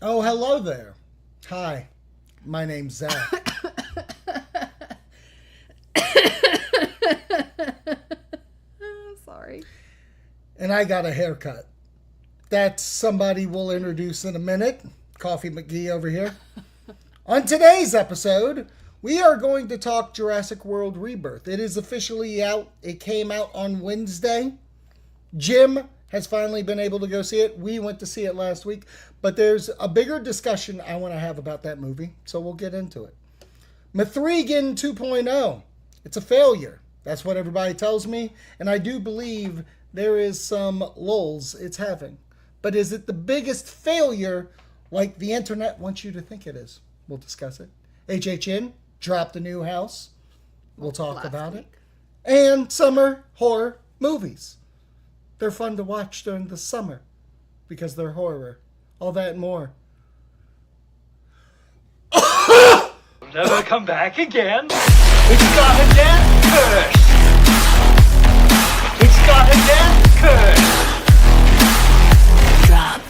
Oh, hello there. Hi, my name's Zach. Sorry. And I got a haircut. That's somebody we'll introduce in a minute. Coffee McGee over here. On today's episode, we are going to talk Jurassic World Rebirth. It is officially out. It came out on Wednesday. Jim has finally been able to go see it. We went to see it last week. But there's a bigger discussion I want to have about that movie, so we'll get into it. M3GAN 2.0. It's a failure. That's what everybody tells me. And I do believe there is some lulls it's having. But is it the biggest failure like the internet wants you to think it is? We'll discuss it. HHN dropped a new house. We'll talk about it. And summer horror movies. They're fun to watch during the summer because they're horror. All that and more. Never come back again. It's got a death curse. It's got a death curse. Drop.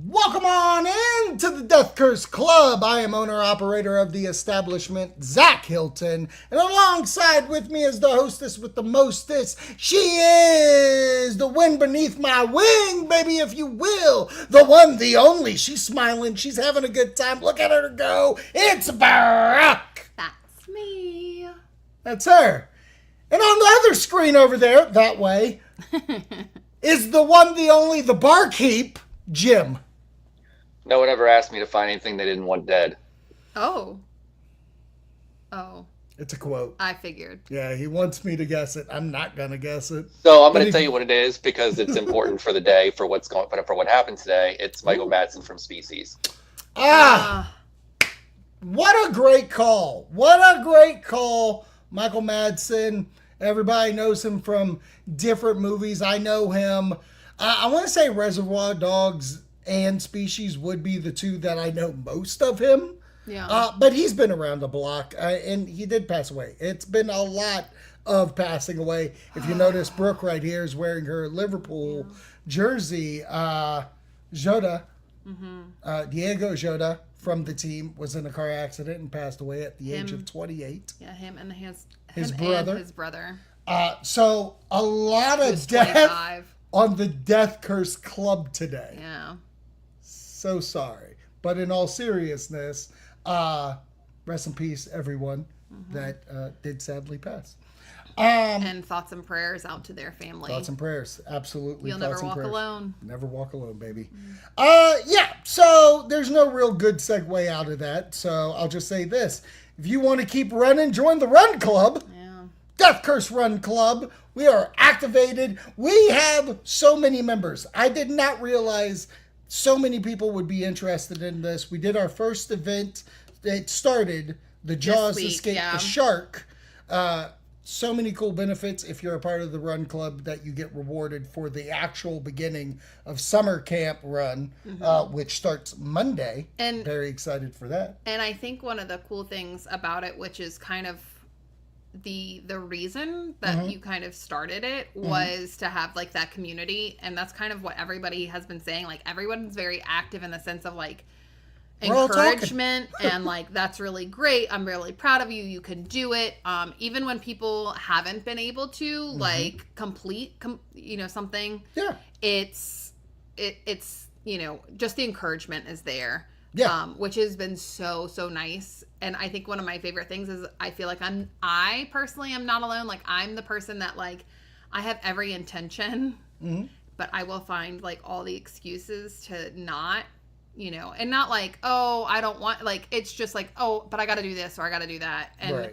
Welcome on in to the Death Curse Club. I am owner-operator of the establishment, Zach Hilton. And alongside with me is the hostess with the mostest. She is the wind beneath my wing, baby, if you will. The one, the only. She's smiling. She's having a good time. Look at her go. It's Barack. That's me. That's her. And on the other screen over there, that way, is the one, the only, the barkeep, Jim. No one ever asked me to find anything they didn't want dead. Oh. It's a quote. I figured. Yeah, he wants me to guess it. I'm not going to guess it. So I'm going to tell you what it is because it's important for the day, for what happened today. It's Michael Madsen from Species. What a great call. What a great call. Michael Madsen. Everybody knows him from different movies. I know him. I want to say Reservoir Dogs and Species would be the two that I know most of him. Yeah. But he's been around the block, and he did pass away. It's been a lot of passing away. If you notice, Brooke right here is wearing her Liverpool jersey. Jota, Diego Jota from the team was in a car accident and passed away at the age of 28. Yeah, him and his brother. And his brother. So a lot of death on the Death Curse Club today. Yeah. So sorry. But in all seriousness, rest in peace, everyone that did sadly pass. And thoughts and prayers out to their family. Thoughts and prayers. Absolutely. You'll never walk alone. Never walk alone, baby. Yeah, so there's no real good segue out of that. So I'll just say this. If you want to keep running, join the Run Club. Yeah. Death Curse Run Club. We are activated. We have so many members. I did not realize so many people would be interested in this. We did our first event. It started the Jaws Escape the Shark. So many cool benefits if you're a part of the Run Club that you get rewarded for the actual beginning of summer camp run, which starts Monday. And very excited for that. And I think one of the cool things about it, which is kind of the reason that you kind of started it, was to have like that community. And that's kind of what everybody has been saying. Like everyone's very active in the sense of like encouragement and like, that's really great. I'm really proud of you. You can do it. Even when people haven't been able to like complete, something, it's, just the encouragement is there. Yeah. Which has been so nice. And I think one of my favorite things is I feel like I personally am not alone. Like I'm the person that like, I have every intention, but I will find like all the excuses to not, and not like, oh, I don't want, like, it's just like, oh, but I got to do this or I got to do that. And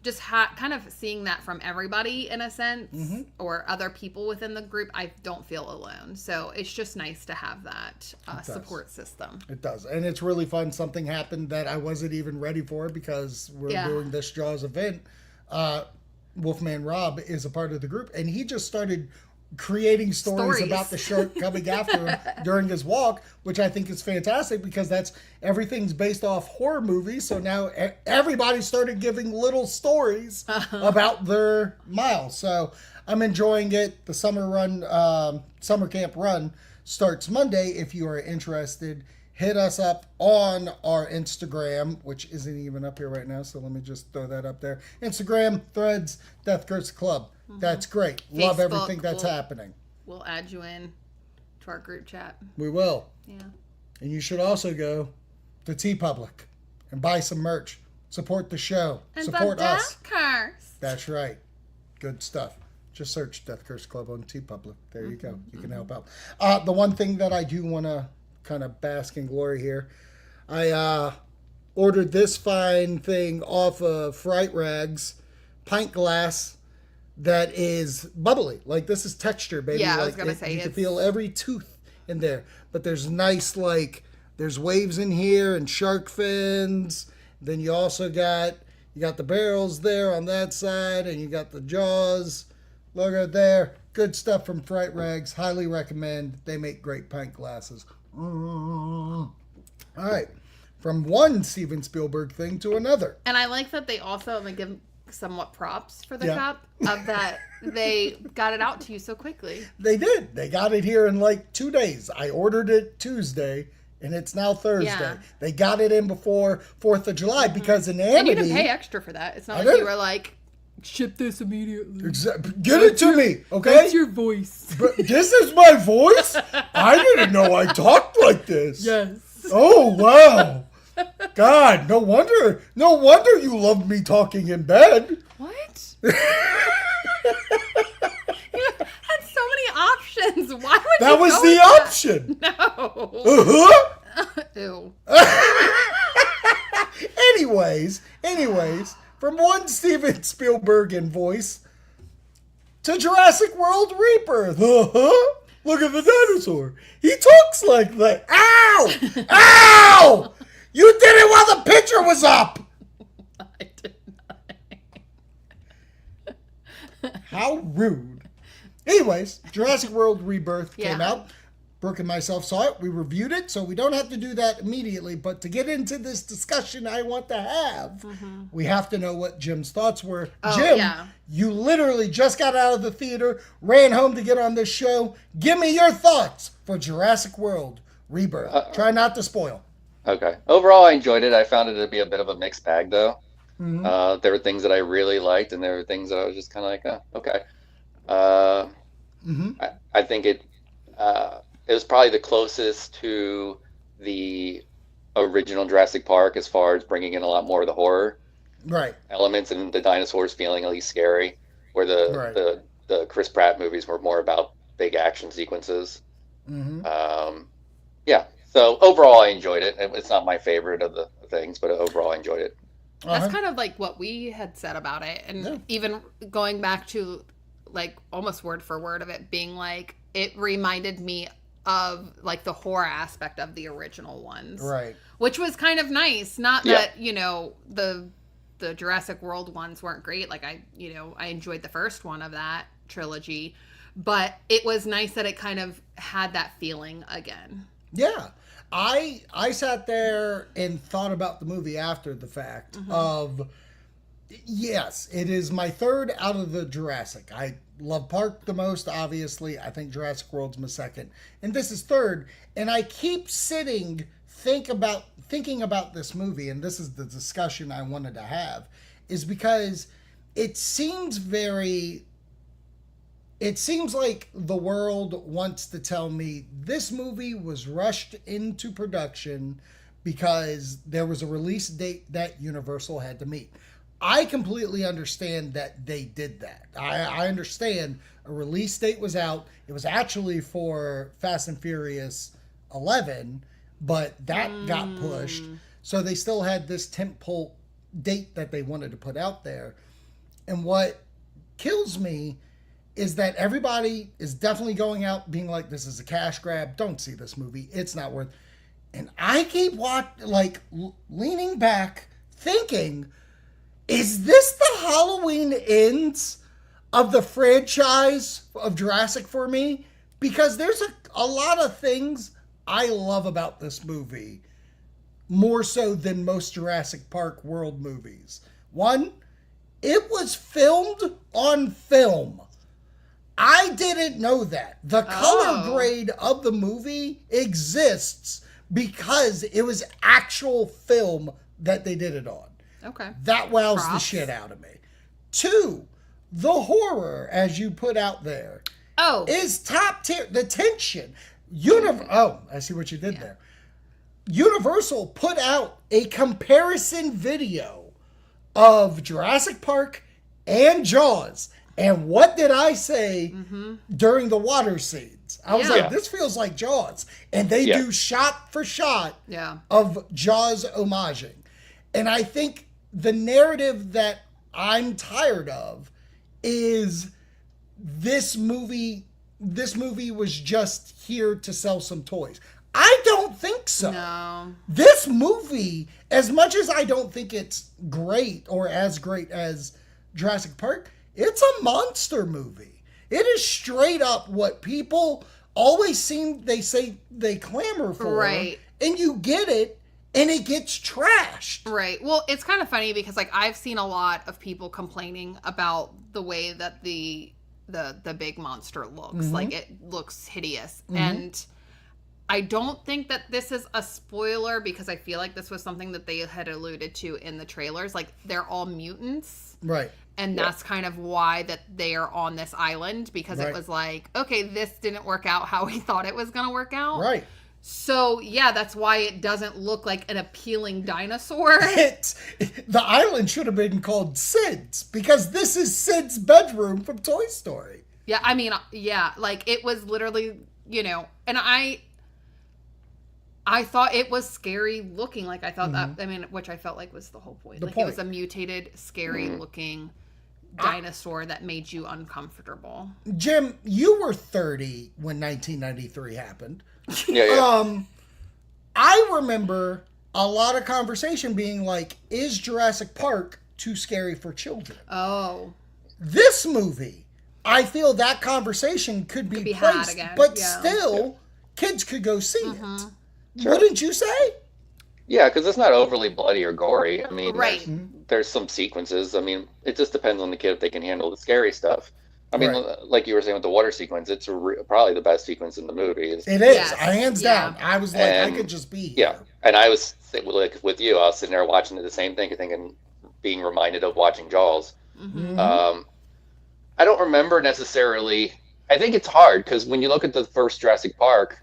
just kind of seeing that from everybody in a sense, or other people within the group, I don't feel alone. So it's just nice to have that support system. It does. And it's really fun. Something happened that I wasn't even ready for because we're doing this Jaws event. Wolfman Rob is a part of the group, and he just started creating stories about the shark coming after him during his walk, which I think is fantastic because everything's based off horror movies. So now everybody started giving little stories about their miles. So I'm enjoying it. The summer camp run starts Monday. If you are interested, hit us up on our Instagram, which isn't even up here right now. So let me just throw that up there. Instagram, Threads, Death Curse Club. That's great. Love everything that's happening. We'll add you in to our group chat. We will. Yeah. And you should also go to TeePublic and buy some merch. Support the show. And support the us. Death Curse. That's right. Good stuff. Just search Death Curse Club on TeePublic. There you go. You can help out. The one thing that I do want to kind of bask in glory here, I ordered this fine thing off of Fright Rags, pint glass, that is bubbly. Like, this is texture, baby. Yeah, like, I was going to say. You can feel every tooth in there. But there's nice, like, there's waves in here and shark fins. Then you also got the barrels there on that side, and you got the jaws logo there. Good stuff from Fright Rags. Highly recommend. They make great pint glasses. All right. From one Steven Spielberg thing to another. And I like that they also give somewhat props for the cup of that they got it out to you so quickly. They did. They got it here in like 2 days. I ordered it Tuesday, and it's now Thursday. Yeah. They got it in before 4th of July because in Amity... And you didn't pay extra for that. It's not like you were like, ship this immediately. Get it to me, okay? That's your voice. But this is my voice? I didn't know I talked like this. Yes. Oh, wow. God, no wonder you loved me talking in bed. What? You had so many options. Why would that you was go the with option. That? No. Uh-huh. Ew. Anyways, from one Steven Spielberg in voice to Jurassic World Rebirth. Uh-huh. Look at the dinosaur. He talks like that. Ow! Ow! You did it while the picture was up. I did not. How rude. Anyways, Jurassic World Rebirth came out. Brooke and myself saw it. We reviewed it, so we don't have to do that immediately. But to get into this discussion I want to have, we have to know what Jim's thoughts were. Jim, you literally just got out of the theater, ran home to get on this show. Give me your thoughts for Jurassic World Rebirth. Try not to spoil. Okay. Overall, I enjoyed it. I found it to be a bit of a mixed bag, though. There were things that I really liked, and there were things that I was just kind of like, okay. I think it was probably the closest to the original Jurassic Park as far as bringing in a lot more of the horror elements and the dinosaurs feeling at least scary, where the Chris Pratt movies were more about big action sequences. So overall, I enjoyed it. It's not my favorite of the things, but overall, I enjoyed it. That's kind of like what we had said about it. And even going back to like almost word for word of it being like, it reminded me of like the horror aspect of the original ones. Right. Which was kind of nice. Not that, the Jurassic World ones weren't great. Like I enjoyed the first one of that trilogy, but it was nice that it kind of had that feeling again. Yeah. I sat there and thought about the movie after the fact of, yes, it is my third out of the Jurassic. I love Park the most, obviously. I think Jurassic World's my second. And this is third. And I keep thinking about this movie, and this is the discussion I wanted to have, is because it seems like the world wants to tell me this movie was rushed into production because there was a release date that Universal had to meet. I completely understand that they did that. I understand a release date was out. It was actually for Fast and Furious 11, but that got pushed. So they still had this tentpole date that they wanted to put out there. And what kills me is that everybody is definitely going out being like, this is a cash grab. Don't see this movie. It's not worth. And I keep leaning back thinking, is this the Halloween Ends of the franchise of Jurassic for me, because there's a lot of things I love about this movie, more so than most Jurassic Park World movies. One, it was filmed on film. I didn't know that. The color grade of the movie exists because it was actual film that they did it on. Okay. That wows the shit out of me. Two, the horror, as you put out there, is top tier. The tension. I see what you did there. Universal put out a comparison video of Jurassic Park and Jaws. And what did I say during the water scenes? I was like, this feels like Jaws. And they do shot for shot of Jaws homaging. And I think the narrative that I'm tired of is this movie was just here to sell some toys. I don't think so. No. This movie, as much as I don't think it's great or as great as Jurassic Park, it's a monster movie. It is straight up what people always they clamor for. Right. And you get it, and it gets trashed. Right. Well, it's kind of funny because like I've seen a lot of people complaining about the way that the big monster looks. Like it looks hideous. And I don't think that this is a spoiler because I feel like this was something that they had alluded to in the trailers. Like they're all mutants. Right. And that's kind of why that they are on this island because it was like, okay, this didn't work out how we thought it was going to work out. Right. So, yeah, that's why it doesn't look like an appealing dinosaur. The island should have been called Sid's because this is Sid's bedroom from Toy Story. Yeah, I mean, like it was literally, and I thought it was scary looking. Like I thought that, which I felt like was the whole point. It was a mutated, scary looking dinosaur that made you uncomfortable. Jim, you were 30 when 1993 happened. I remember a lot of conversation being like, is Jurassic Park too scary for children? Oh. This movie, I feel that conversation could be placed, had again. but still, kids could go see it. Sure. Wouldn't you say? Yeah, because it's not overly bloody or gory. I mean, right. there's some sequences. I mean, it just depends on the kid if they can handle the scary stuff. I mean, like you were saying with the water sequence, it's probably the best sequence in the movie. It is, hands down. I was like, I could just be here. Yeah, and I was like with you. I was sitting there watching the same thing, thinking, being reminded of watching Jaws. I don't remember necessarily. I think it's hard because when you look at the first Jurassic Park,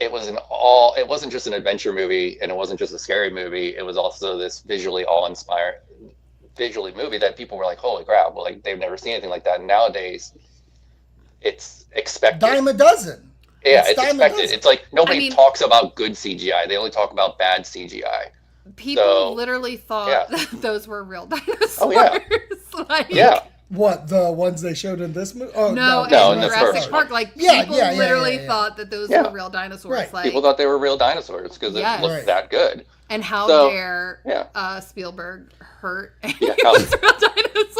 it wasn't just an adventure movie and it wasn't just a scary movie. It was also this visually movie that people were like, holy crap, well, like they've never seen anything like that. And nowadays it's expected. Dime a dozen. Yeah, it's expected. It's like nobody talks about good CGI. They only talk about bad CGI. People literally thought that those were real dinosaurs. Oh, yeah. What, the ones they showed in this movie? Oh, no, in Jurassic Park. Like, people literally thought that those were real dinosaurs. Right. Like, people thought they were real dinosaurs because it looked that good. And how dare Spielberg hurt any of those real dinosaurs?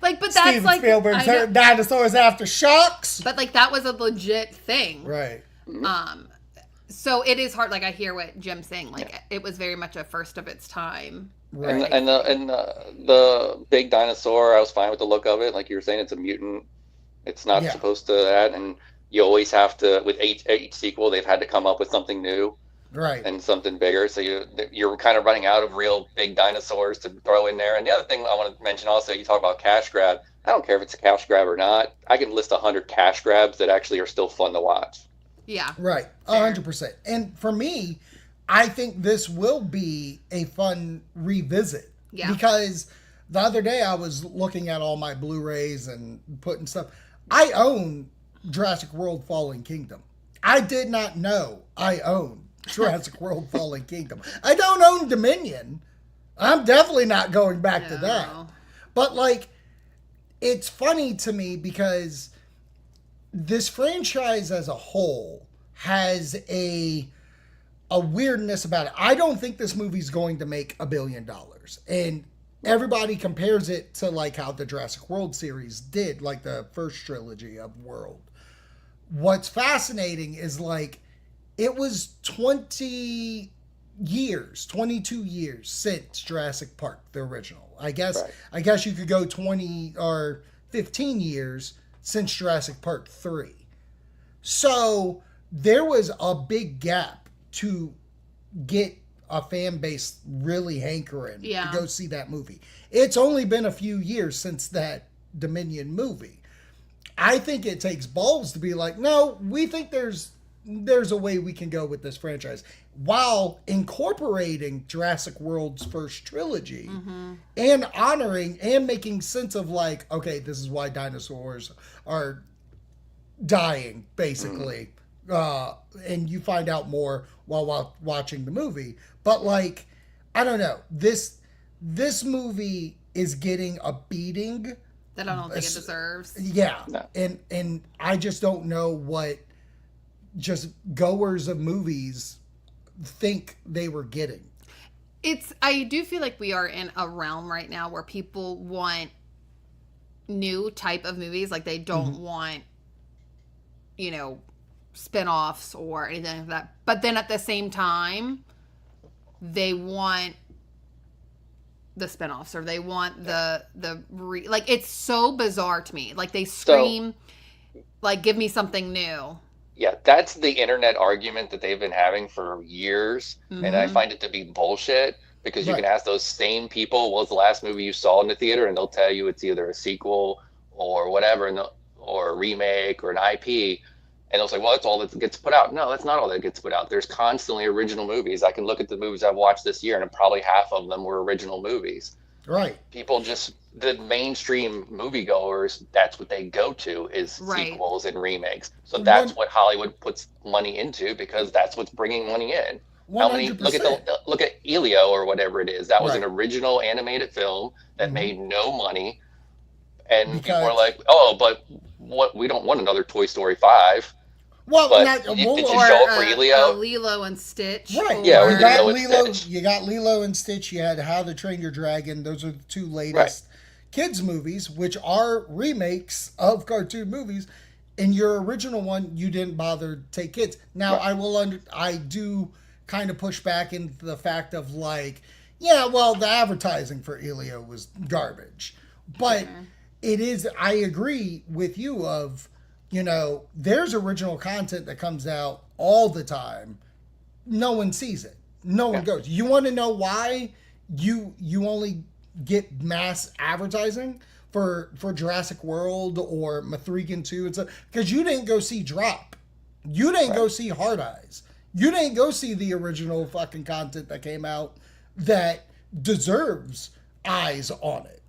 Like, but that's Steven Spielberg's hurt dinosaurs after shocks. But, like, that was a legit thing. Right. So it is hard. Like, I hear what Jim's saying. Like, it was very much a first of its time. Right. And the big dinosaur, I was fine with the look of it. Like you were saying, it's a mutant. It's not supposed to that. And you always have to, with each sequel, they've had to come up with something new. Right. And something bigger. So you're kind of running out of real big dinosaurs to throw in there. And the other thing I want to mention also, you talk about cash grab. I don't care if it's a cash grab or not. I can list 100 cash grabs that actually are still fun to watch. Yeah. Right. 100%. And for me, I think this will be a fun revisit. Yeah. Because the other day I was looking at all my Blu-rays and putting stuff. I own Jurassic World Fallen Kingdom. I did not know I owned Jurassic World Fallen Kingdom. I don't own Dominion. I'm definitely not going back to that. But, like, it's funny to me because this franchise as a whole has a weirdness about it. I don't think this movie's going to make $1 billion. And everybody compares it to like how the Jurassic World series did, like the first trilogy of World. What's fascinating is like it was 22 years since Jurassic Park, the original. I guess you could go 20 or 15 years since Jurassic Park 3. So there was a big gap to get a fan base really hankering to go see that movie. It's only been a few years since that Dominion movie. I think it takes balls to be like, no, we think there's a way we can go with this franchise while incorporating Jurassic World's first trilogy and honoring and making sense of like, okay, this is why dinosaurs are dying, basically. And you find out more while watching the movie. But like, I don't know, this movie is getting a beating that I don't think it deserves. Yeah. No. And I just don't know what just goers of movies think they were getting. I do feel like we are in a realm right now where people want new type of movies. Like they don't want, spin-offs or anything like that. But then at the same time, they want the spin-offs or they want like it's so bizarre to me. Like they scream like give me something new. Yeah, that's the internet argument that they've been having for years, and I find it to be bullshit because you can ask those same people, what was the last movie you saw in the theater, and they'll tell you it's either a sequel or whatever, or a remake or an IP, and they'll say, well, that's all that gets put out. No, that's not all that gets put out. There's constantly original movies. I can look at the movies I've watched this year, and probably half of them were original movies. Right. People the mainstream moviegoers, that's what they go to is sequels and remakes. So that's what Hollywood puts money into because that's what's bringing money in. 100%. How many? Look at Elio or whatever it is. That was an original animated film that made no money, and people are like, "Oh, but what? We don't want another Toy Story 5." Well, did you show up for Elio? Lilo and Stitch. Right. Yeah, you got Lilo and Stitch. You had How to Train Your Dragon. Those are the two latest kids movies, which are remakes of cartoon movies. In your original one, you didn't bother to take kids. Now, I do kind of push back into the fact of like, yeah, well, the advertising for Elio was garbage. But it is, I agree with you of, there's original content that comes out all the time. No one sees it. No one goes. You want to know why you only get mass advertising for Jurassic World or M3GAN 2 and stuff? Because you didn't go see Drop. You didn't go see Hard Eyes. You didn't go see the original fucking content that came out that deserves eyes on it.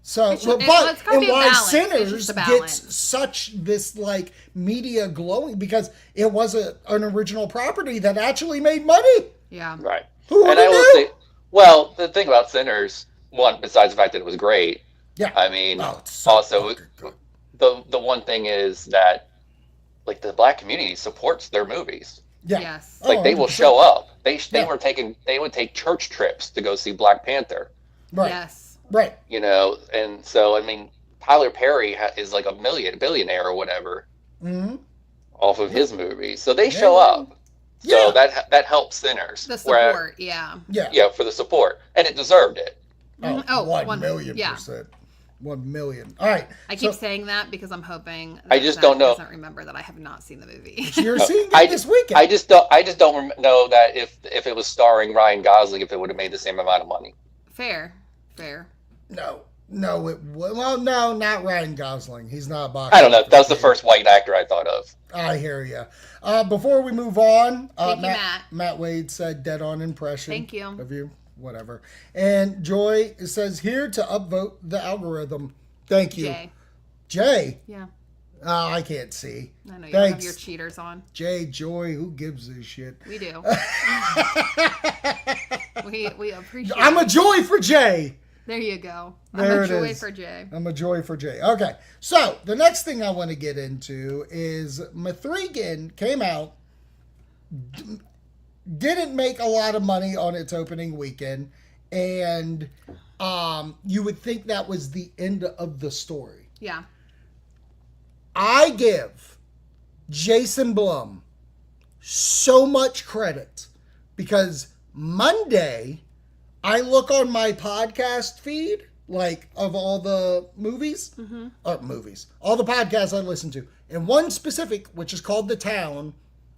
So, and why Sinners gets such this like media glowing because it was an original property that actually made money. Yeah. Right. Who would and I will say, well, the thing about Sinners, one, besides the fact that it was great. Yeah. I mean, also the one thing is that like the black community supports their movies. Yeah. Yes. Like they will show up. They would take church trips to go see Black Panther. Right. Yes. Right. And so I mean, Tyler Perry is like a billionaire or whatever off of his movies, so they show up. So that helps Sinners. The support, yeah, for the support, and it deserved it. Oh, 1 million%. 1 million. All right. I keep saying that because I'm hoping. I just don't know. Doesn't remember that I have not seen the movie. You're seeing it this weekend. I just don't know that if it was starring Ryan Gosling, if it would have made the same amount of money. Fair. No, not Ryan Gosling. He's not a box. I don't know. That was the first white actor I thought of. I hear you. Before we move on, Thank you, Matt. Matt Wade said dead on impression. Thank you. Of you. Whatever. And Joy says here to upvote the algorithm. Thank you. Jay? Yeah. I can't see. I know you don't have your cheaters on. Jay, Joy, who gives a shit? We do. we appreciate I'm a joy for Jay. There you go. There I'm a joy for Jay. I'm a joy for Jay. Okay. So the next thing I want to get into is M3GAN came out, didn't make a lot of money on its opening weekend, and you would think that was the end of the story. Yeah. I give Jason Blum so much credit because Monday I look on my podcast feed, like of all the movies, all the podcasts I listen to, and one specific, which is called The Town,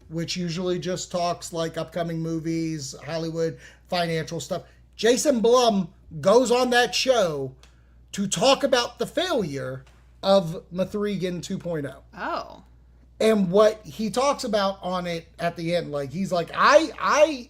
which usually just talks like upcoming movies, Hollywood, financial stuff. Jason Blum goes on that show to talk about the failure of M3GAN 2.0. Oh. And what he talks about on it at the end, like he's like, I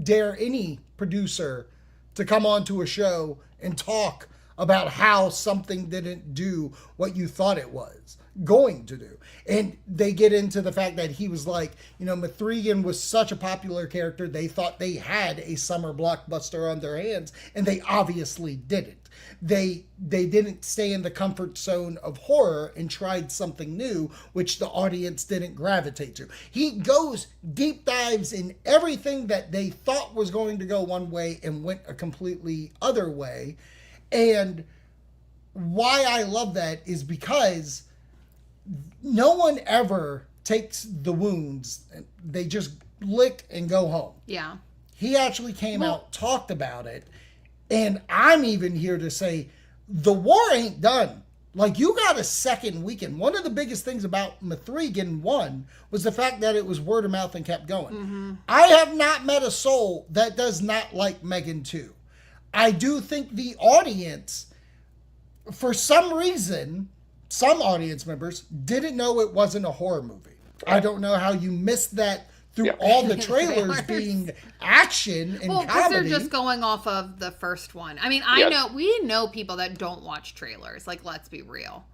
dare any producer to come onto a show and talk about how something didn't do what you thought it was going to do. And they get into the fact that he was like, M3GAN was such a popular character, they thought they had a summer blockbuster on their hands, and they obviously didn't. They didn't stay in the comfort zone of horror and tried something new, which the audience didn't gravitate to. He goes deep dives in everything that they thought was going to go one way and went a completely other way. And why I love that is because no one ever takes the wounds. They just lick and go home. Yeah. He actually came out, talked about it. And I'm even here to say the war ain't done. Like, you got a second weekend. One of the biggest things about M3GAN 1 was the fact that it was word of mouth and kept going. Mm-hmm. I have not met a soul that does not like M3GAN 2. I do think the audience, for some reason, some audience members didn't know it wasn't a horror movie. I don't know how you missed that through all the trailers being action and comedy. Because they're just going off of the first one. I mean, we know people that don't watch trailers. Like, let's be real.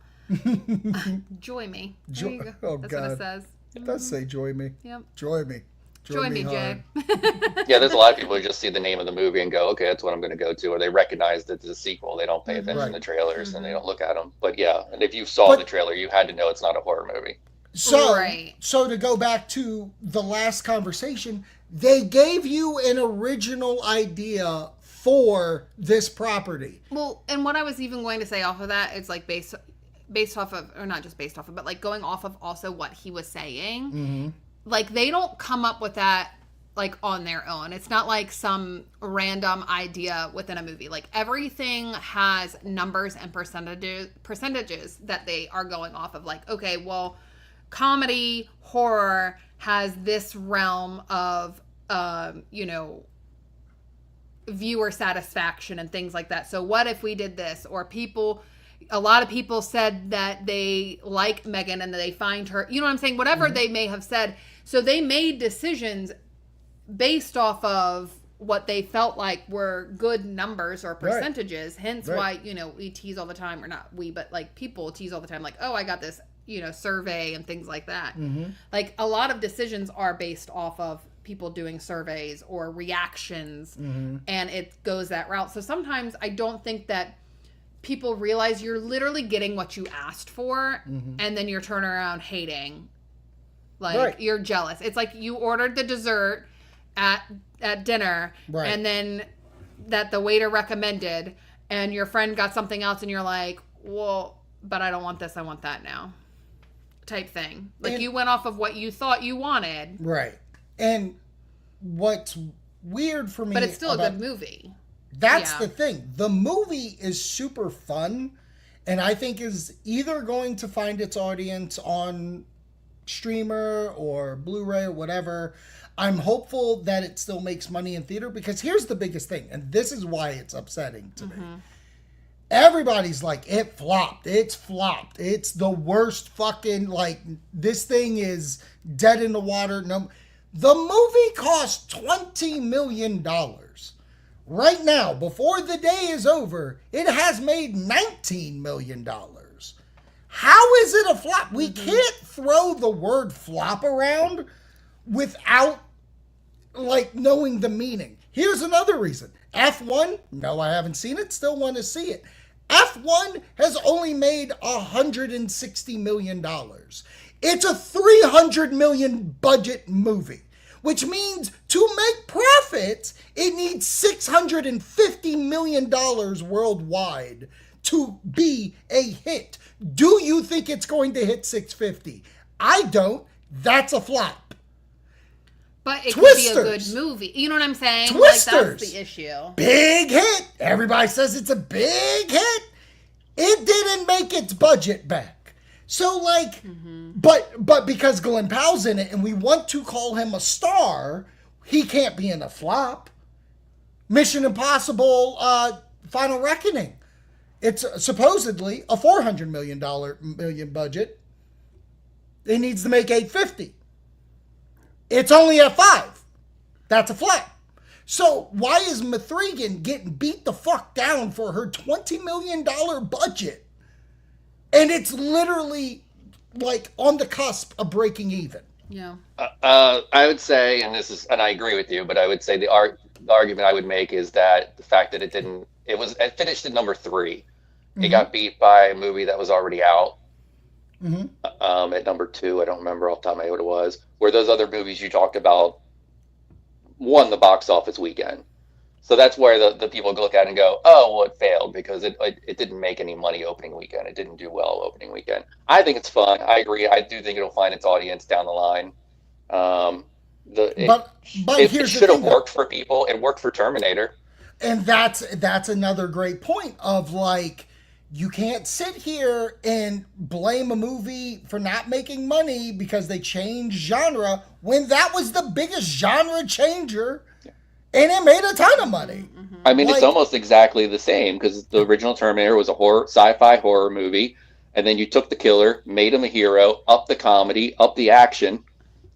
Joy me. There you go. Oh, That's God. what it says. It does say joy me. Yep. Joy me. Join me, Jay. Yeah, there's a lot of people who just see the name of the movie and go, okay, that's what I'm going to go to. Or they recognize that it's a sequel. They don't pay attention to trailers and they don't look at them. But yeah, and if you saw the trailer, you had to know it's not a horror movie. So to go back to the last conversation, they gave you an original idea for this property. Well, and what I was even going to say off of that, it's like based off of, or not just based off of, but like going off of also what he was saying. Mm-hmm. Like, they don't come up with that like on their own. It's not like some random idea within a movie. Like, everything has numbers and percentages that they are going off of. Like, okay, well, comedy, horror has this realm of, viewer satisfaction and things like that. So what if we did this? Or a lot of people said that they like M3GAN and that they find her, you know what I'm saying? Whatever they may have said. So they made decisions based off of what they felt like were good numbers or percentages. Right. Hence why, we tease all the time, or not we, but like people tease all the time, like, oh, I got this, survey and things like that. Mm-hmm. Like, a lot of decisions are based off of people doing surveys or reactions, and it goes that route. So sometimes I don't think that people realize you're literally getting what you asked for, and then you're turning around hating. Like, you're jealous. It's like you ordered the dessert at dinner, and then that the waiter recommended, and your friend got something else, and you're like, well, but I don't want this, I want that now. Type thing. Like, you went off of what you thought you wanted. Right. And what's weird for me... But it's still a good movie. That's the thing. The movie is super fun, and I think is either going to find its audience on streamer or Blu-ray or whatever. I'm hopeful that it still makes money in theater, because here's the biggest thing, and this is why it's upsetting to me. Everybody's like, it flopped. It's flopped. It's the worst fucking, like, this thing is dead in the water. No, the movie cost $20 million. Right now, before the day is over, it has made $19 million. How is it a flop? We can't throw the word flop around without, like, knowing the meaning. Here's another reason. F1, no, I haven't seen it, still want to see it. F1 has only made $160 million. It's a $300 million budget movie, which means to make profits, it needs $650 million worldwide to be a hit. Do you think it's going to hit 650? I don't. That's a flop. But it Twisters. could be a good movie. You know what I'm saying? Twisters. Like, that's the issue. Big hit. Everybody says it's a big hit. It didn't make its budget back. So, like, but because Glenn Powell's in it and we want to call him a star, he can't be in a flop. Mission Impossible Final Reckoning. It's supposedly a $400 million budget. It needs to make 850. It's only at 5. That's a flop. So why is M3GAN getting beat the fuck down for her $20 million budget? And it's literally like on the cusp of breaking even. Yeah. I would say, and I agree with you, but I would say the argument I would make is that the fact that it finished at number 3. It got beat by a movie that was already out. At number 2, I don't remember off the top of my head what it was, where those other movies you talked about won the box office weekend. So that's where the people look at it and go, oh, well, it failed because it didn't make any money opening weekend. It didn't do well opening weekend. I think it's fun. I agree. I do think it'll find its audience down the line. It should have worked for people. It worked for Terminator. And that's another great point of like, you can't sit here and blame a movie for not making money because they changed genre when that was the biggest genre changer and it made a ton of money. I mean, it's almost exactly the same because the original Terminator was a sci-fi horror movie, and then you took the killer, made him a hero, upped the comedy, upped the action,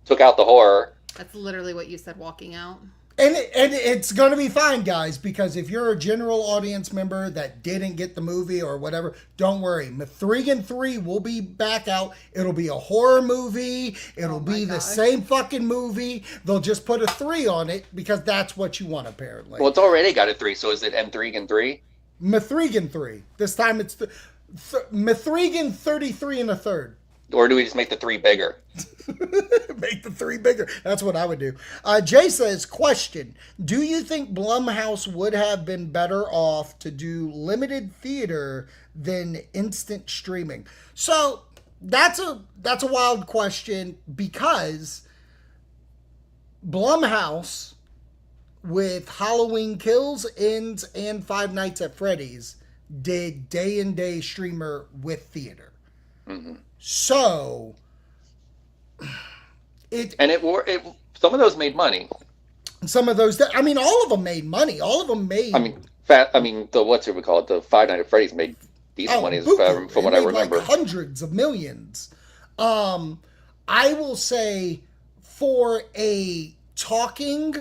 took out the horror. That's literally what you said walking out. And it's going to be fine, guys, because if you're a general audience member that didn't get the movie or whatever, don't worry. M3GAN 3 will be back out. It'll be a horror movie. It'll be the same fucking movie. They'll just put a 3 on it because that's what you want, apparently. Well, it's already got a 3, so is it M3GAN 3? M3GAN 3. This time it's M3GAN 33 and a third. Or do we just make the 3 bigger? Make the 3 bigger. That's what I would do. Jay says, question, do you think Blumhouse would have been better off to do limited theater than instant streaming? So that's a wild question because Blumhouse with Halloween Kills, Ends, and Five Nights at Freddy's did day-and-day streamer with theater. So some of those made money. Some of those, I mean, all of them made money. All of them made. What's it we call it? The Five Nights at Freddy's made decent money from what I remember. Like hundreds of millions. I will say for a talking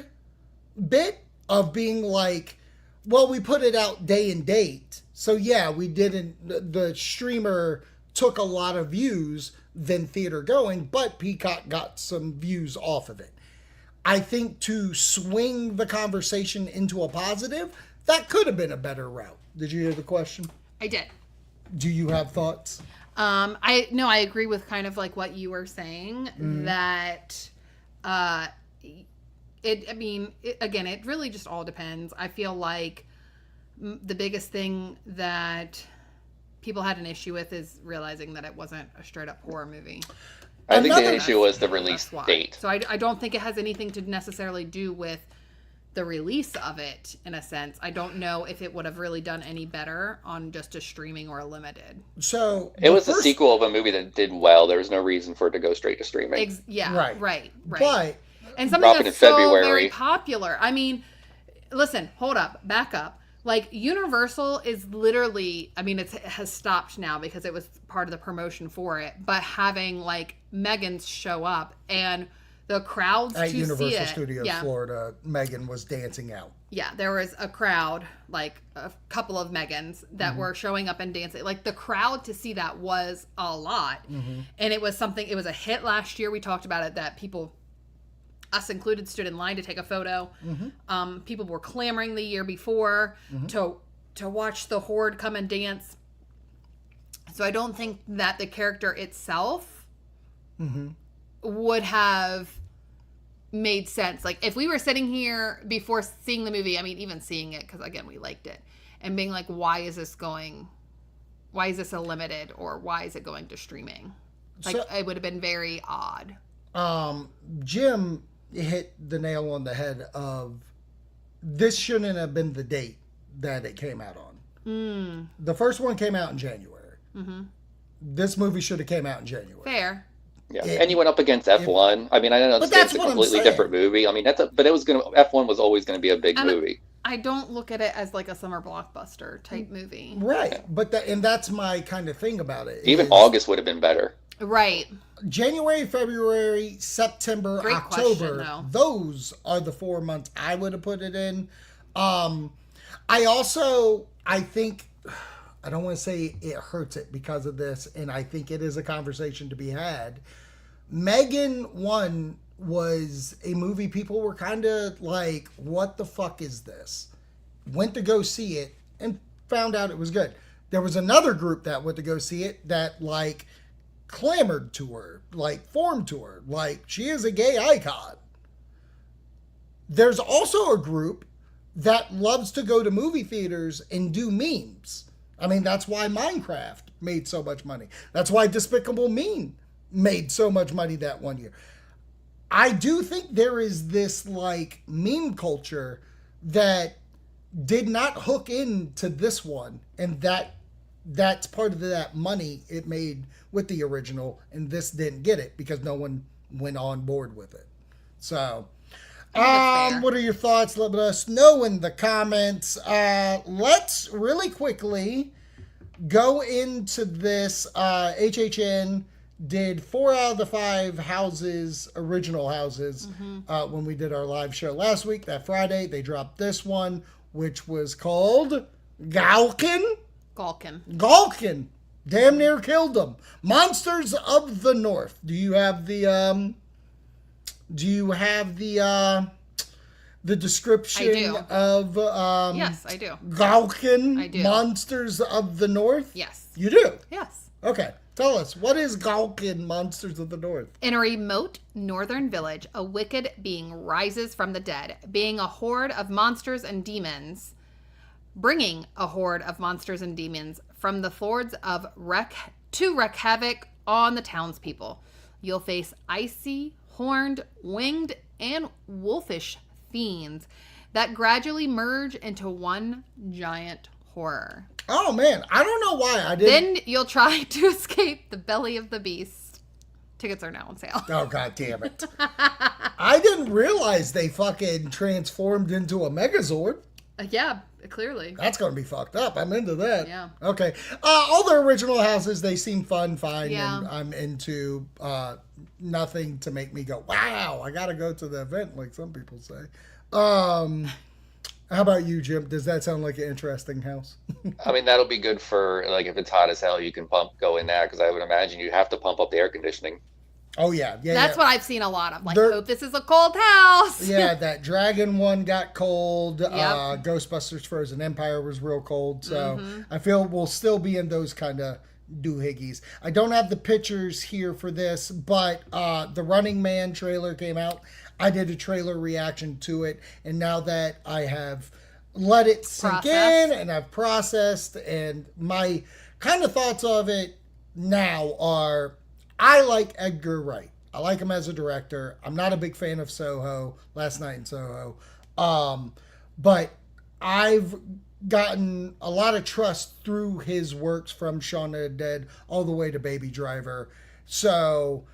bit of being like, well, we put it out day and date. So yeah, we didn't, the streamer took a lot of views than theater going, but Peacock got some views off of it. I think to swing the conversation into a positive, that could have been a better route. Did you hear the question? I did. Do you have thoughts? I agree with kind of like what you were saying that it really just all depends. I feel like the biggest thing that people had an issue with is realizing that it wasn't a straight up horror movie. I think the issue was the release date. So I don't think it has anything to necessarily do with the release of it, in a sense. I don't know if it would have really done any better on just a streaming or a limited. So it was a sequel of a movie that did well. There was no reason for it to go straight to streaming. Right. But and something that's so very popular. I mean, listen, hold up, back up. Like, Universal is literally, I mean, it has stopped now because it was part of the promotion for it, but having, like, M3GANs show up and the crowds at to Universal see it. Studios, Florida, M3GAN was dancing out. Yeah, there was a crowd, like, a couple of M3GANs that were showing up and dancing. Like, the crowd to see that was a lot. And it was it was a hit last year. We talked about it, that people, us included, stood in line to take a photo. People were clamoring the year before to watch the Horde come and dance. So I don't think that the character itself would have made sense. Like, if we were sitting here before seeing the movie, I mean, even seeing it, because again, we liked it, and being like, why is this a limited, or why is it going to streaming? Like, so, it would have been very odd. Jim hit the nail on the head of, this shouldn't have been the date that it came out on. The first one came out in January. Mm-hmm. This movie should have came out in January. Fair. Yeah, and you went up against F1. I mean, I don't understand it's a completely different movie. I mean, F1 was always going to be a big movie. I don't look at it as like a summer blockbuster type movie. Right. Yeah. But that's my kind of thing about it. Even August would have been better. Right. January, February, September, Great October. Question, those are the 4 months I would have put it in. I think, I don't want to say it hurts it because of this, and I think it is a conversation to be had. M3GAN 1 was a movie people were kind of like, what the fuck is this? Went to go see it and found out it was good. There was another group that went to go see it that like clamored to her, like formed to her, like she is a gay icon. There's also a group that loves to go to movie theaters and do memes. I mean, that's why Minecraft made so much money. That's why Despicable Me made so much money that one year. I do think there is this like meme culture that did not hook into this one, and that's part of that money it made with the original, and this didn't get it because no one went on board with it. So, what are your thoughts? Let us know in the comments. Let's really quickly go into this. HHN did 4 out of the 5 original houses, when we did our live show last week. That Friday, they dropped this one, which was called Galkin. Damn near killed them. Monsters of the North. Do you have the description of yes, I do. Galkin? I do. Monsters of the North? Yes. You do? Yes. Okay. Tell us, what is Galkin, Monsters of the North? In a remote northern village, a wicked being rises from the dead, bringing a horde of monsters and demons from the fords of wreck to wreak havoc on the townspeople. You'll face icy, horned, winged, and wolfish fiends that gradually merge into one giant horror. Oh man, I don't know why I didn't. Then you'll try to escape the belly of the beast. Tickets are now on sale. Oh god damn it. I didn't realize they fucking transformed into a Megazord. Yeah, clearly. That's going to be fucked up. I'm into that. Yeah. Okay. All the original houses, they seem fine, yeah. And I'm into nothing to make me go, wow, I got to go to the event, like some people say. How about you, Jim? Does that sound like an interesting house? I mean, that'll be good for, like, if it's hot as hell, you can go in there, because I would imagine you have to pump up the air conditioning. Oh, yeah. That's what I've seen a lot of. Like, hope this is a cold house. Yeah, that Dragon one got cold. Yep. Ghostbusters Frozen Empire was real cold. So I feel we'll still be in those kind of doohickeys. I don't have the pictures here for this, but the Running Man trailer came out. I did a trailer reaction to it. And now that I have let it sink in and I've processed, and my kind of thoughts of it now are, I like Edgar Wright. I like him as a director. I'm not a big fan of Soho, Last Night in Soho. But I've gotten a lot of trust through his works, from Shaun of the Dead all the way to Baby Driver. So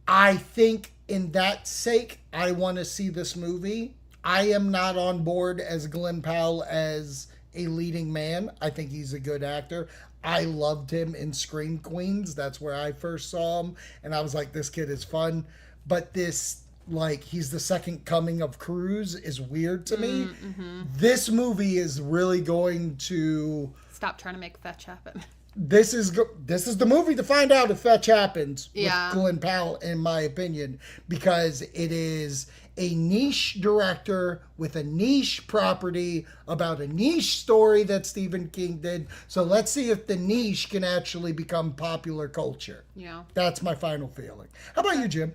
I think in that sake, I want to see this movie. I am not on board as Glenn Powell as a leading man. I think he's a good actor. I loved him in Scream Queens. That's where I first saw him. And I was like, this kid is fun. But this, like, he's the second coming of Cruise is weird to me. Mm-hmm. This movie is really going to... Stop trying to make fetch happen. This is the movie to find out if fetch happens with Glenn Powell, in my opinion. Because it is a niche director with a niche property about a niche story that Stephen King did. So let's see if the niche can actually become popular culture. Yeah. That's my final feeling. How about you, Jim?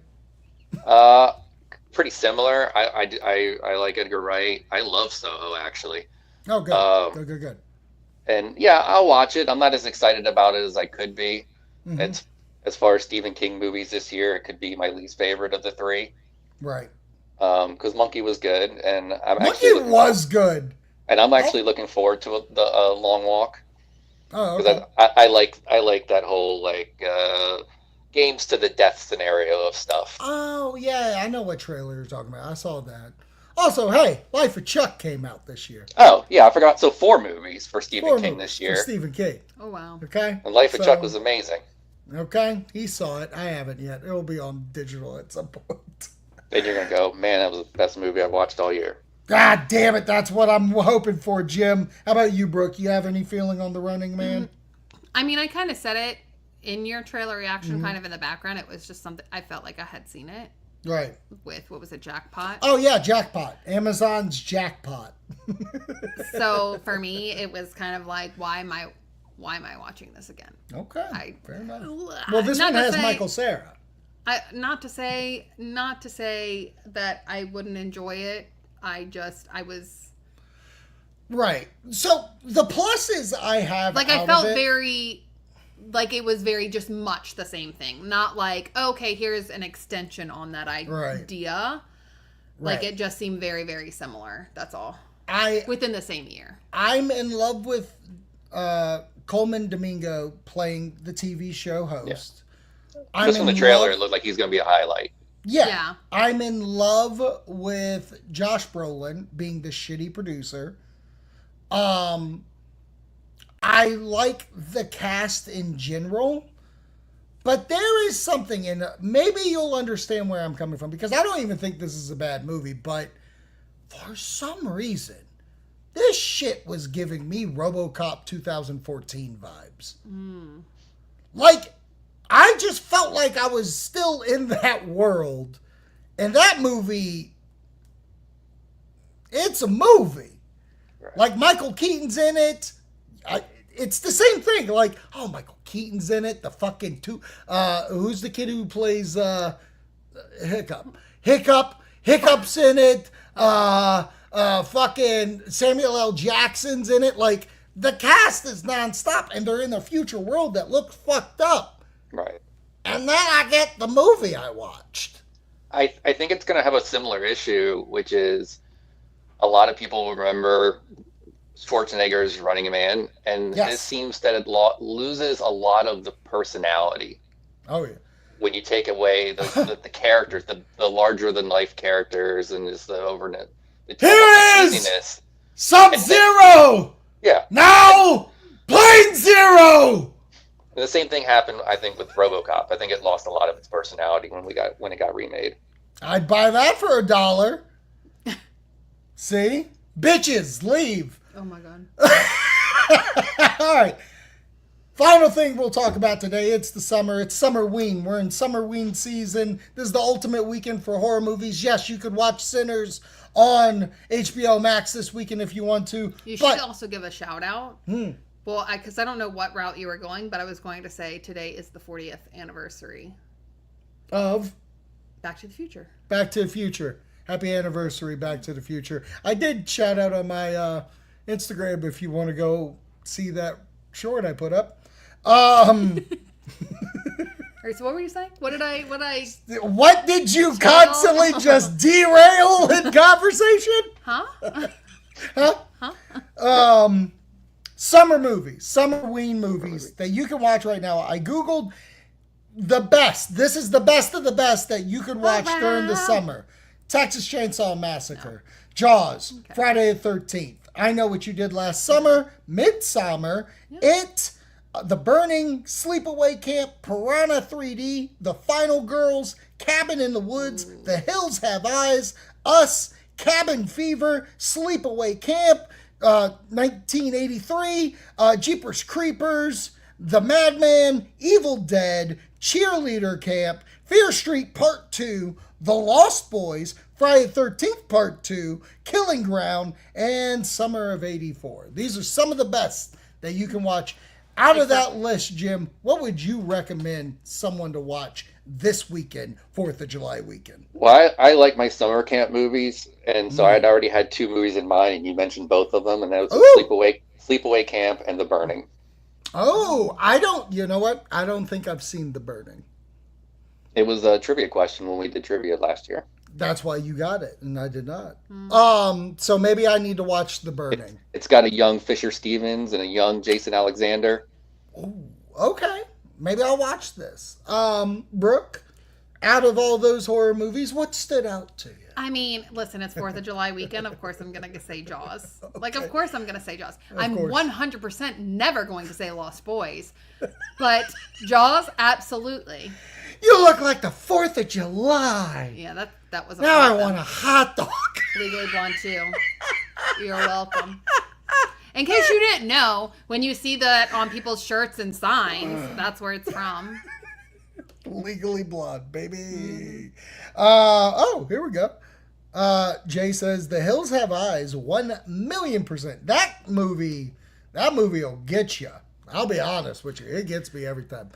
pretty similar. I like Edgar Wright. I love Soho, actually. Oh, good. Good. And yeah, I'll watch it. I'm not as excited about it as I could be. Mm-hmm. It's, as far as Stephen King movies this year, it could be my least favorite of the three. Right. Because Monkey was good, and Monkey was good. And I'm actually looking forward to the Long Walk. Oh, okay. I like that whole like games to the death scenario of stuff. Oh yeah, I know what trailer you're talking about. I saw that. Also, hey, Life of Chuck came out this year. Oh yeah, I forgot. So 4 movies for Stephen King this year. For Stephen King. Oh wow. Okay. And Life of Chuck was amazing. Okay, he saw it. I haven't yet. It'll be on digital at some point. Then you're gonna go, man, that was the best movie I've watched all year. God damn it, that's what I'm hoping for, Jim. How about you, Brooke? You have any feeling on The Running Man? I mean, I kind of said it in your trailer reaction, kind of in the background. It was just something, I felt like I had seen it. Right. With, what was it, Jackpot? Oh, yeah, Jackpot. Amazon's Jackpot. So, for me, it was kind of like, why am I watching this again? Okay, fair enough. Well, this one has Michael Cera. Not to say that I wouldn't enjoy it. I was right. So the pluses I have, like, I felt very like it was very just much the same thing. Not like, okay, here's an extension on that idea. Right. Like, it just seemed very, very similar. That's all. Within the same year. I'm in love with Coleman Domingo playing the TV show host. Yeah. Just from the trailer, it looked like he's going to be a highlight. Yeah. I'm in love with Josh Brolin being the shitty producer. I like the cast in general, but there is something in it. Maybe you'll understand where I'm coming from, because I don't even think this is a bad movie, but for some reason, this shit was giving me RoboCop 2014 vibes. Like, I just felt like I was still in that world. And that movie, it's a movie. Right. Like, Michael Keaton's in it. It's the same thing. Like, oh, Michael Keaton's in it. The fucking who's the kid who plays Hiccup? Hiccup's in it. Fucking Samuel L. Jackson's in it. Like, the cast is nonstop, and they're in a future world that looks fucked up. Right. And then I get the movie I watched. I think it's going to have a similar issue, which is a lot of people will remember Schwarzenegger's Running Man, and it seems that it loses a lot of the personality. Oh, yeah. When you take away the characters, the larger-than-life characters, and just the overness. Here it is! Sub-Zero! Yeah. Now, Plane Zero! And the same thing happened, I think, with RoboCop. I think it lost a lot of its personality when it got remade. I'd buy that for $1. See? Bitches, leave. Oh my God. All right. Final thing we'll talk about today. It's the summer. It's Summerween. We're in Summerween season. This is the ultimate weekend for horror movies. Yes, you could watch Sinners on HBO Max this weekend if you want to. You should also give a shout out. Well, because I don't know what route you were going, but I was going to say today is the 40th anniversary of Back to the Future. Back to the Future. Happy anniversary, Back to the Future. I did shout out on my Instagram if you want to go see that short I put up. All right, so what were you saying? What did you constantly just derail in conversation? Summer movies, Summerween movies that you can watch right now. I Googled the best. This is the best of the best that you could watch during the summer. Texas Chainsaw Massacre, Jaws, Friday the 13th, I Know What You Did Last Summer, Midsummer, It, The Burning, Sleepaway Camp, Piranha 3D, The Final Girls, Cabin in the Woods, The Hills Have Eyes, Us, Cabin Fever, Sleepaway Camp, 1983, Jeepers Creepers, The Madman, Evil Dead, Cheerleader Camp, Fear Street Part 2, The Lost Boys, Friday the 13th Part 2, Killing Ground, and Summer of '84. These are some of the best that you can watch. Out of that list, Jim, what would you recommend someone to watch this weekend, 4th of July weekend? Well, I like my summer camp movies, and so I'd already had 2 movies in mind, and you mentioned both of them, and that was Sleepaway Camp and The Burning. Oh, you know what? I don't think I've seen The Burning. It was a trivia question when we did trivia last year. That's why you got it, and I did not. So maybe I need to watch The Burning. It's got a young Fisher Stevens and a young Jason Alexander. Ooh, okay. Maybe I'll watch this. Brooke, out of all those horror movies, what stood out to you? I mean, listen, it's 4th of July weekend. Of course I'm going to say Jaws. Okay. Like, of course I'm going to say Jaws. I'm 100% never going to say Lost Boys. But Jaws, absolutely. You look like the 4th of July. Yeah, that was a Now I want a hot dog. Legally Blonde 2. You're welcome. In case you didn't know, when you see that on people's shirts and signs, that's where it's from. Legally Blonde, baby. Here we go. Jay says, The Hills Have Eyes, 1,000,000%. That movie will get you. I'll be honest with you. It gets me every time.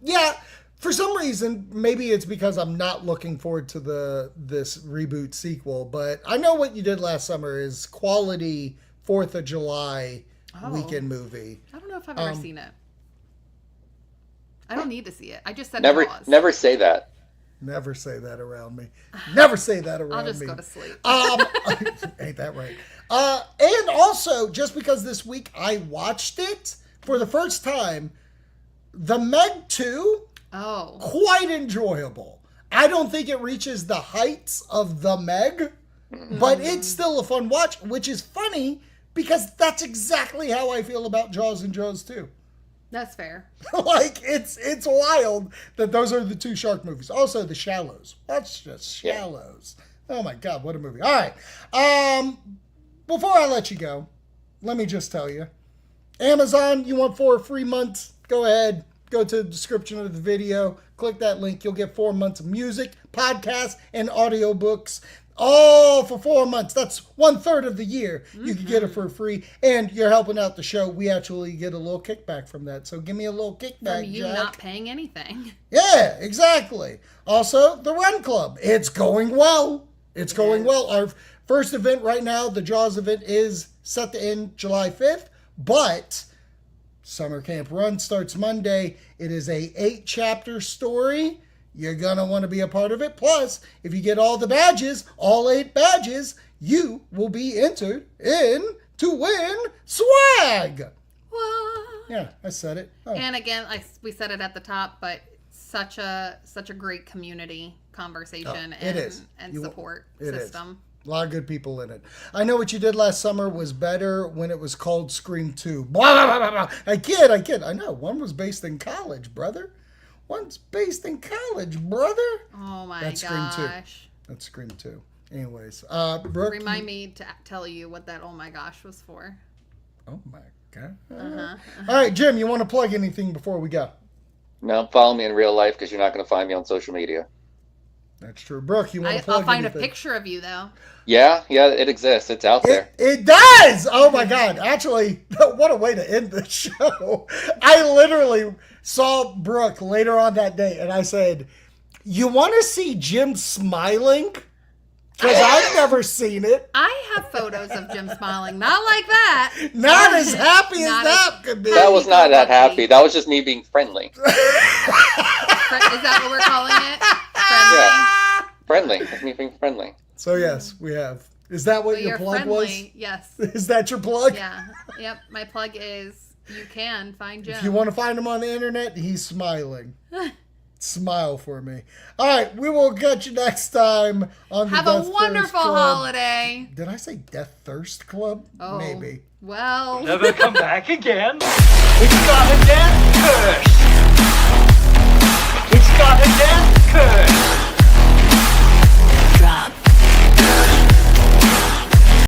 Yeah. For some reason, maybe it's because I'm not looking forward to this reboot sequel, but I know what you did last summer is quality 4th of July weekend movie. I don't know if I've ever seen it. I don't need to see it. I just said never say that. Never say that around me. Never say that around me. I'll just go to sleep. Ain't that right? And also, just because this week I watched it for the first time, The Meg 2, quite enjoyable. I don't think it reaches the heights of The Meg, but it's still a fun watch, which is funny because that's exactly how I feel about Jaws and Jaws 2. That's fair. Like, it's wild that those are the 2 shark movies. Also, The Shallows. That's just Shallows. Yeah. Oh, my God, what a movie. All right. Before I let you go, let me just tell you. Amazon, you want 4 free months? Go ahead. Go to the description of the video. Click that link. You'll get 4 months of music, podcasts, and audiobooks. All for 4 months. That's 1/3 of the year. You can get it for free. And you're helping out the show. We actually get a little kickback from that. So give me a little kickback, from you Jack. not paying anything. Yeah, exactly. Also, the Run Club. It's going well. It's going well. Our first event right now, the Jaws event, is set to end July 5th. But Summer Camp Run starts Monday. It is a 8-chapter story. You're going to want to be a part of it. Plus, if you get all the badges, all 8 badges, you will be entered in to win swag. What? Yeah, I said it. Oh. And again, we said it at the top, but such a great community conversation and support system. A lot of good people in it. I Know What You Did Last Summer was better when it was called Scream 2. Blah, blah, blah, blah. I kid. I know. One was based in college, brother. One's based in college, brother. Oh, my gosh. That's Scream 2. Anyways. Brooke, remind me to tell you what that oh, my gosh was for. Oh, my God. All right, Jim, you want to plug anything before we go? No, follow me in real life because you're not going to find me on social media. That's true. Brooke, you want to plug I'll find anything? a picture of you, though. Yeah, it exists. It's out there. It does! Oh, my God. Actually, what a way to end the show. I literally saw Brooke later on that day, and I said, you want to see Jim smiling? Because I've never seen it. I have photos of Jim smiling. Not like that. Not as happy as that could be. That was not that happy. That was just me being friendly. Is that what we're calling it? Friendly? Yeah. Friendly. That's me being friendly. So, yes, we have. Is that what your plug was? Yes. Is that your plug? Yeah. Yep. My plug is you can find Jim. If you want to find him on the internet, he's smiling. Smile for me. All right, we will catch you next time on the Have Death a wonderful Thirst Club. holiday. Did I say Death Thirst Club? Oh, maybe. Well. Never come back again. We got a death.